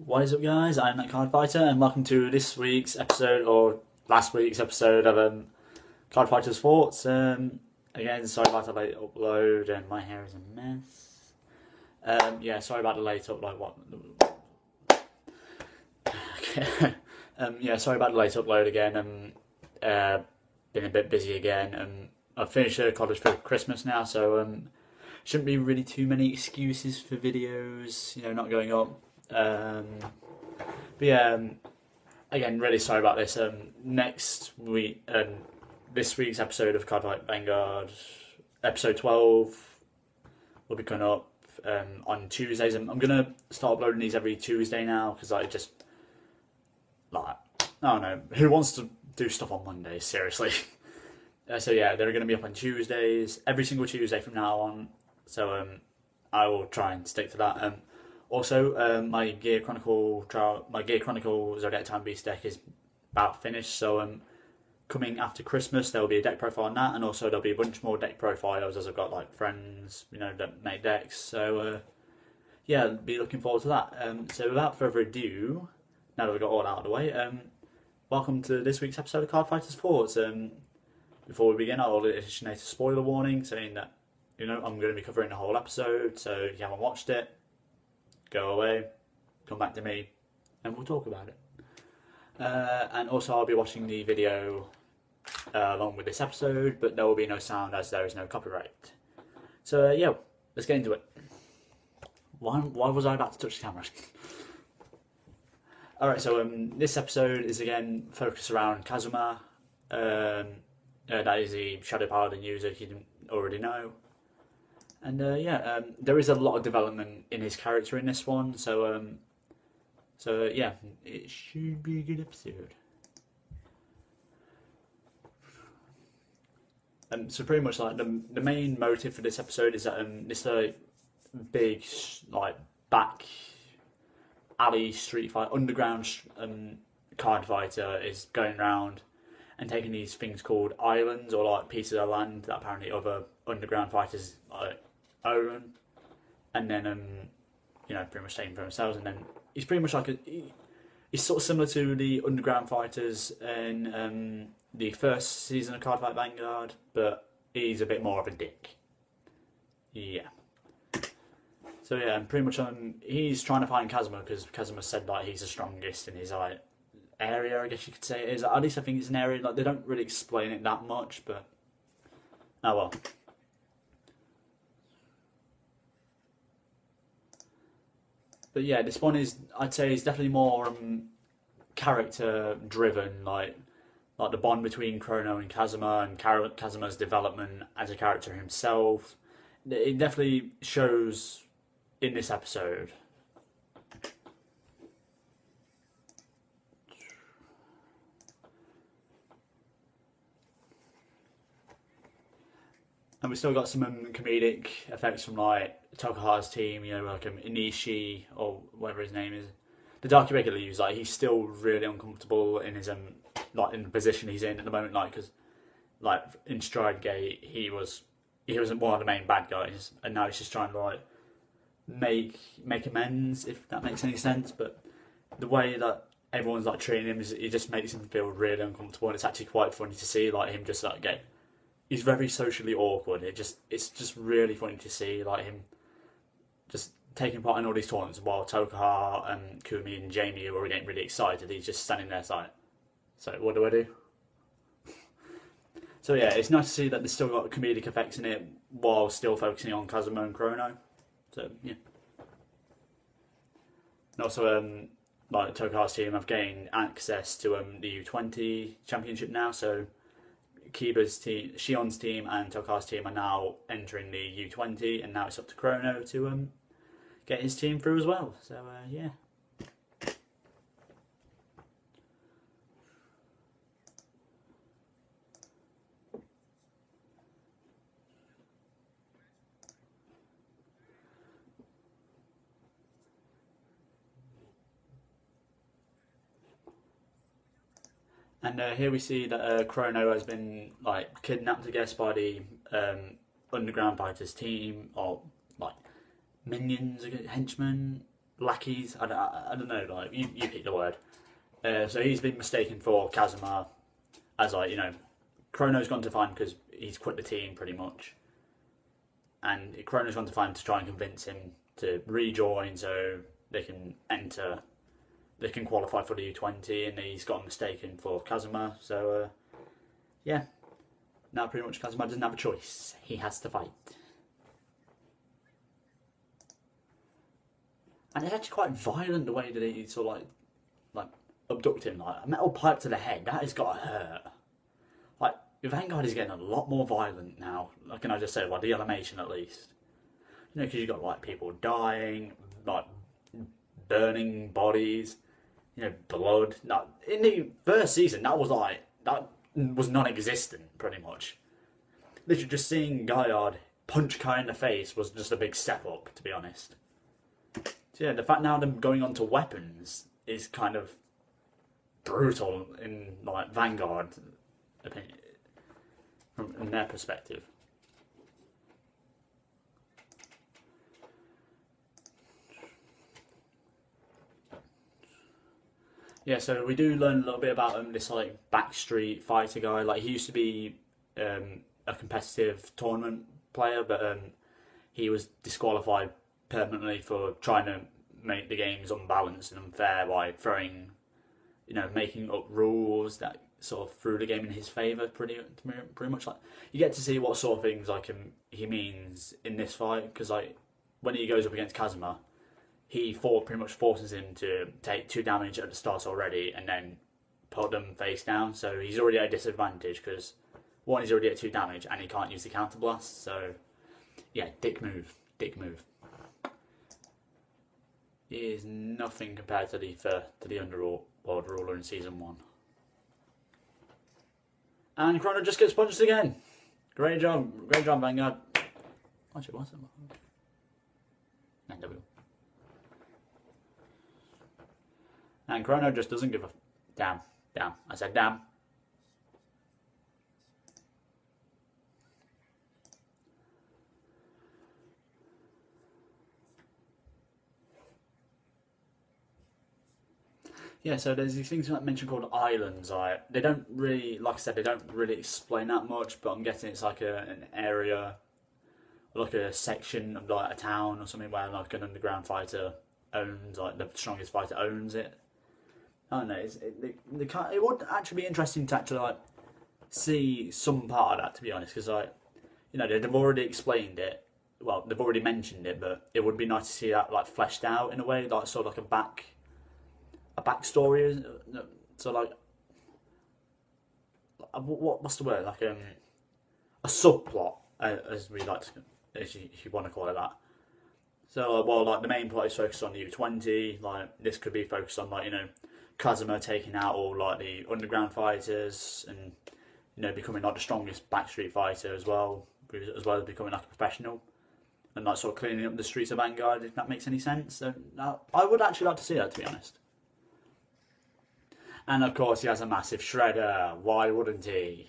What is up, guys? I'm That Card Fighter, and welcome to this week's episode, or last week's episode of Card Fighter's Thoughts. Again, sorry about the late upload, and my hair is a mess. Yeah, sorry about the late upload. What? Okay. Yeah, sorry about the late upload again. Been a bit busy again. I've finished college for Christmas now, so shouldn't be really too many excuses for videos, not going up. But yeah, again, really sorry about this. Next week, this week's episode of Cardfight Vanguard, episode 12, will be coming up on Tuesdays. I'm gonna start uploading these every Tuesday now because I don't know, who wants to do stuff on Mondays? Seriously. So yeah, they're gonna be up on Tuesdays, every single Tuesday from now on. So I will try and stick to that. Also, my Gear Chronicle Zodiac Time Beast deck is about finished, so coming after Christmas there will be a deck profile on that, and also there'll be a bunch more deck profiles as I've got like friends, that make decks. So yeah, be looking forward to that. So without further ado, now that we've got all out of the way, welcome to this week's episode of Card Fighters Thoughts. Before we begin, I'll initiate a spoiler warning saying that I'm going to be covering the whole episode, so if you haven't watched it, go away, come back to me, and we'll talk about it. And also I'll be watching the video along with this episode, but there will be no sound as there is no copyright. So yeah, let's get into it. Why was I about to touch the camera? Alright, so this episode is again focused around Kazuma. That is the Shadow Paladin user, if you didn't already know. And there is a lot of development in his character in this one, so yeah, it should be a good episode. So pretty much like the main motive for this episode is that this big back alley street fight, underground card fighter is going around and taking these things called islands, or like pieces of land that apparently other underground fighters own, and then pretty much taking for themselves. And then he's pretty much he's sort of similar to the underground fighters in the first season of Cardfight Vanguard, but he's a bit more of a dick. Yeah. So yeah, and pretty much he's trying to find Kazuma because Kazuma said that he's the strongest in his area, I guess you could say it is. At least I think it's an area, they don't really explain it that much, but oh well. But yeah, this one I'd say is definitely more character driven, like the bond between Chrono and Kazuma, and Kazuma's development as a character himself. It definitely shows in this episode. And we've still got some comedic effects from Tokuha's team, Inishi or whatever his name is. The Dark regular use, he's still really uncomfortable in his in the position he's in at the moment, because in Stride Gate he wasn't one of the main bad guys, and now he's just trying to make amends, if that makes any sense. But the way that everyone's treating him it just makes him feel really uncomfortable, and it's actually quite funny to see him just get. He's very socially awkward. It's just really funny to see him just taking part in all these tournaments while Tokuha and Kumi and Jamie are getting really excited. He's just standing there so what do I do? So yeah, it's nice to see that there's still got comedic effects in it while still focusing on Kazuma and Chrono. So yeah. And also Tokuha's team have gained access to the U20 championship now, so Kiba's team, Shion's team, and Tokuha's team are now entering the U20, and now it's up to Chrono to get his team through as well. So yeah. And here we see that Chrono has been kidnapped, I guess, by the underground fighters team, or minions, henchmen, lackeys. I don't know. Like you pick the word. So he's been mistaken for Kazuma, as like Chrono's gone to find because he's quit the team pretty much, and Chrono's gone to find to try and convince him to rejoin so they can enter. They can qualify for the U20, and he's got mistaken for Kazuma. So yeah, now pretty much Kazuma doesn't have a choice. He has to fight. And it's actually quite violent the way that he sort of like abduct him, like a metal pipe to the head. That has got to hurt. Like Vanguard is getting a lot more violent now. Like, can I just say, like the animation at least? Because you've got like people dying, like burning bodies, blood. Now, in the first season, that was non-existent pretty much. Literally, just seeing Gaillard punch Kai in the face was just a big step up, to be honest. So yeah, the fact now them going on to weapons is kind of brutal in like Vanguard opinion, from their perspective. Yeah, so we do learn a little bit about this like backstreet fighter guy. Like he used to be a competitive tournament player, but he was disqualified permanently for trying to make the games unbalanced and unfair by throwing, making up rules that sort of threw the game in his favour. Pretty much, like you get to see what sort of things like he means in this fight, because like when he goes up against Kazuma, he pretty much forces him to take 2 damage at the start already, and then put them face down. So he's already at a disadvantage because one, he's already at 2 damage, and he can't use the counter blast. So yeah, dick move. He is nothing compared to the Underworld ruler in season 1. And Chrono just gets punched again. Great job, Vanguard. Actually, what's it? And And Chrono just doesn't give a damn. I said damn. Yeah, so there's these things like mentioned called islands. They don't really, like I said, they don't really explain that much, but I'm guessing it's like an area, like a section of like a town or something where like an underground fighter owns, like the strongest fighter owns it. I don't know. It would actually be interesting to actually like see some part of that, to be honest, because they've already explained it. Well, they've already mentioned it, but it would be nice to see that like fleshed out in a way, like sort of like a backstory. So like, what's the word? Like a subplot, as we like to, if you want to call it that. So like the main plot is focused on the U20. Like this could be focused on like Kazuma taking out all like the underground fighters and becoming like the strongest backstreet fighter as well as becoming like a professional and like sort of cleaning up the streets of Vanguard, if that makes any sense. So I would actually like to see that, to be honest. And of course he has a massive shredder. Why wouldn't he?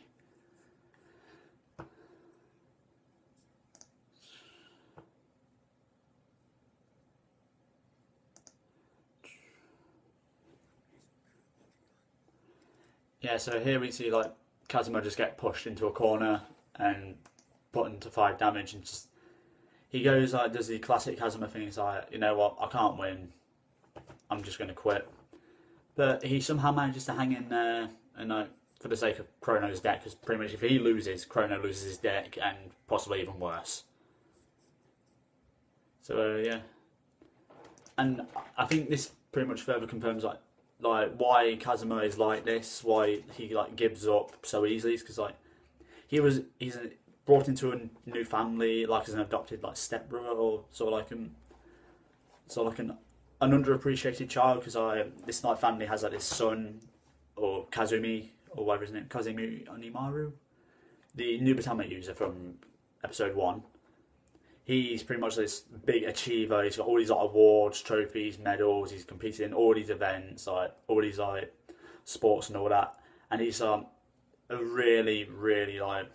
Yeah, so here we see like Kazuma just get pushed into a corner and put into 5 damage, and just he goes like does the classic Kazuma thing. He's like, you know what, I can't win. I'm just going to quit. But he somehow manages to hang in there, and like for the sake of Chrono's deck, because pretty much if he loses, Chrono loses his deck, and possibly even worse. So yeah, and I think this pretty much further confirms like why Kazuma is like this, why he like gives up so easily, because like he's brought into a new family like as an adopted like stepbrother, or sort of like an underappreciated child, because this like family has like this son, or Kazumi, or whatever his name, Kazumi Onimaru, the Nubatama user from episode 1. He's pretty much this big achiever. He's got all these like awards, trophies, medals. He's competed in all these events, like all these like sports and all that. And he's a really, really like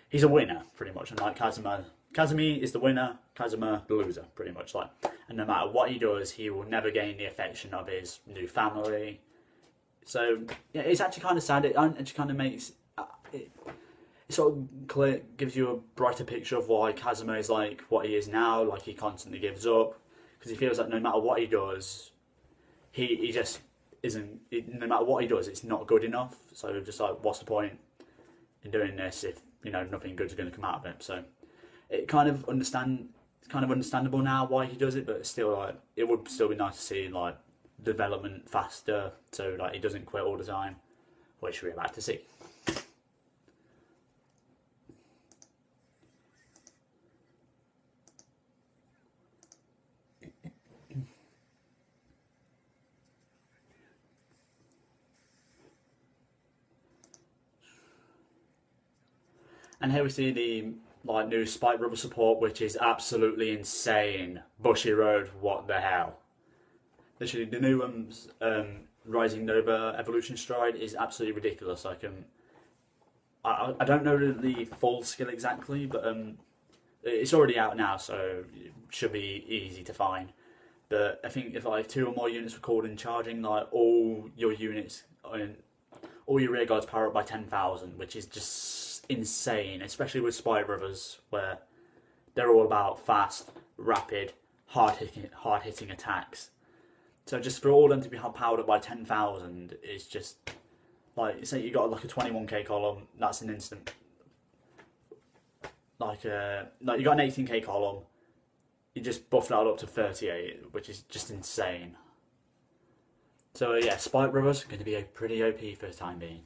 he's a winner pretty much. And like Kazuma Kazumi is the winner, Kazuma the loser, pretty much. Like, and no matter what he does, he will never gain the affection of his new family. So yeah, it's actually kind of sad. It actually kind of makes it sort of clear, gives you a brighter picture of why Kazuma is like what he is now. Like, he constantly gives up because he feels like no matter what he does, he just isn't. No matter what he does, it's not good enough. So just like, what's the point in doing this if nothing good's going to come out of it? So it's kind of understandable now why he does it, but still, like, it would still be nice to see like development faster, so like he doesn't quit all the time, which we're about to see. And here we see the new Spike Rubber support, which is absolutely insane. Bushiroad, what the hell? Literally, the new Rising Nova Evolution Stride is absolutely ridiculous. I don't know the full skill exactly, but it's already out now, so it should be easy to find. But I think if like 2 or more units record and charging, like all your units, all your rear guards power up by 10,000, which is just insane, especially with Spike Brothers, where they're all about fast, rapid, hard-hitting attacks. So just for all of them to be powered up by 10,000 is just like, say you got like a 21k column, that's an instant. Like you got an 18k column, you just buff that up to 38, which is just insane. So yeah, Spike Brothers are going to be a pretty OP for the time being.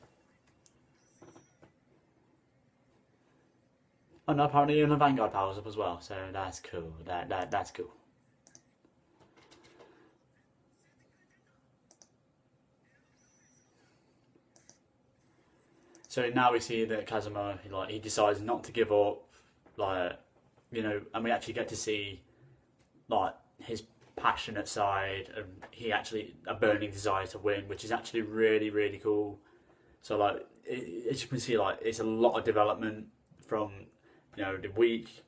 Oh no, apparently even the Vanguard powers up as well, so that's cool. That's cool. So now we see that Kazuma, he decides not to give up, and we actually get to see, his passionate side, and he actually a burning desire to win, which is actually really, really cool. So as you can see, it's a lot of development from, the weak,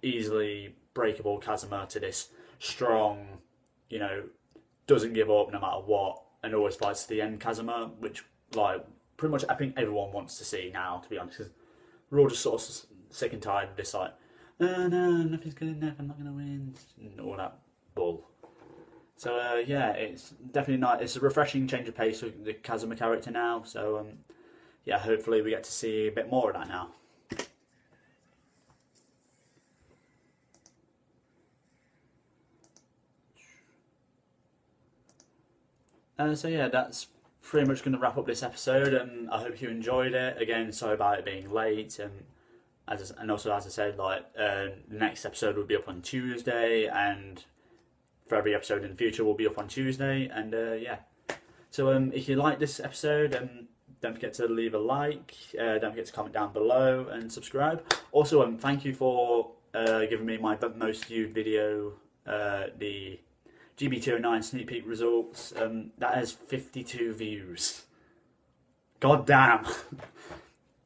easily breakable Kazuma to this strong, doesn't give up no matter what, and always fights to the end Kazuma, which, pretty much I think everyone wants to see now, to be honest, because we're all just sort of sick and tired of this, oh no, nothing's good enough, I'm not going to win, and all that bull. So yeah, it's definitely nice. It's a refreshing change of pace with the Kazuma character now, so yeah, hopefully we get to see a bit more of that now. So yeah, that's pretty much going to wrap up this episode. I hope you enjoyed it. Again, sorry about it being late. And also, as I said, the next episode will be up on Tuesday, and for every episode in the future will be up on Tuesday. And yeah, so if you like this episode, don't forget to leave a like. Don't forget to comment down below and subscribe. Also, thank you for giving me my most viewed video, the GB209 sneak peek results. That has 52 views. God damn.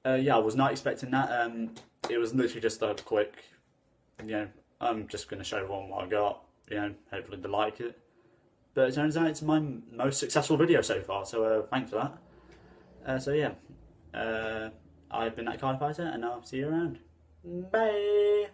Yeah, I was not expecting that. It was literally just a quick, I'm just going to show everyone what I got. Hopefully they like it. But it turns out it's my most successful video so far, so thanks for that. So yeah, I've been that Card Fighter, and I'll see you around. Bye!